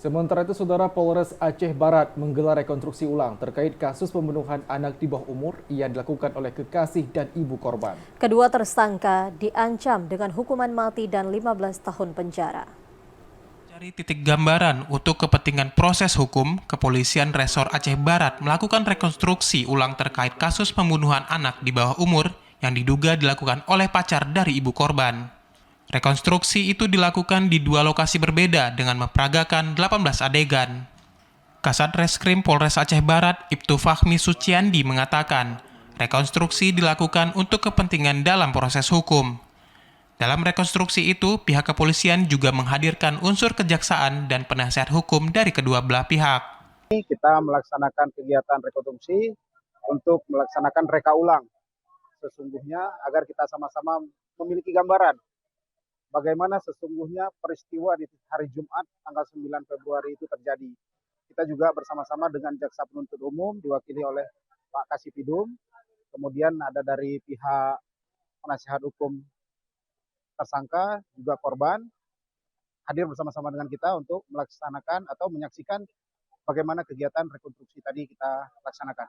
Sementara itu, Saudara, Polres Aceh Barat menggelar rekonstruksi ulang terkait kasus pembunuhan anak di bawah umur yang dilakukan oleh kekasih dan ibu korban. Kedua tersangka diancam dengan hukuman mati dan 15 tahun penjara. Dari titik gambaran untuk kepentingan proses hukum, Kepolisian Resor Aceh Barat melakukan rekonstruksi ulang terkait kasus pembunuhan anak di bawah umur yang diduga dilakukan oleh pacar dari ibu korban. Rekonstruksi itu dilakukan di dua lokasi berbeda dengan memperagakan 18 adegan. Kasat Reskrim Polres Aceh Barat, Ibtu Fahmi Suciandi mengatakan, rekonstruksi dilakukan untuk kepentingan dalam proses hukum. Dalam rekonstruksi itu, pihak kepolisian juga menghadirkan unsur kejaksaan dan penasihat hukum dari kedua belah pihak. Kita melaksanakan kegiatan rekonstruksi untuk melaksanakan reka ulang sesungguhnya agar kita sama-sama memiliki gambaran bagaimana sesungguhnya peristiwa di hari Jumat tanggal 9 Februari itu terjadi. Kita juga bersama-sama dengan Jaksa Penuntut Umum diwakili oleh Pak Kasipidum, kemudian ada dari pihak penasihat hukum tersangka, juga korban, hadir bersama-sama dengan kita untuk melaksanakan atau menyaksikan bagaimana kegiatan rekonstruksi tadi kita laksanakan.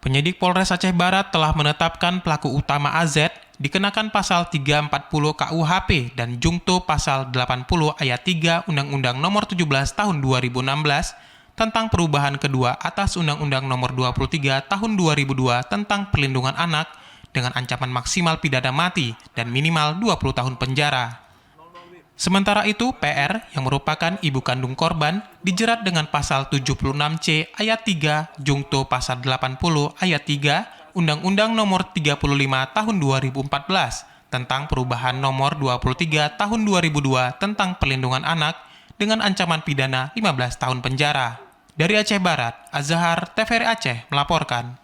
Penyidik Polres Aceh Barat telah menetapkan pelaku utama AZ dikenakan pasal 340 KUHP dan jungto pasal 80 ayat 3 Undang-Undang Nomor 17 Tahun 2016 tentang perubahan kedua atas Undang-Undang Nomor 23 Tahun 2002 tentang perlindungan anak dengan ancaman maksimal pidana mati dan minimal 20 tahun penjara. Sementara itu, PR yang merupakan ibu kandung korban dijerat dengan pasal 76C ayat 3 jungto pasal 80 ayat 3 Undang-Undang Nomor 35 Tahun 2014 tentang perubahan Nomor 23 Tahun 2002 tentang perlindungan anak dengan ancaman pidana 15 tahun penjara. Dari Aceh Barat, Azhar TVRI Aceh melaporkan.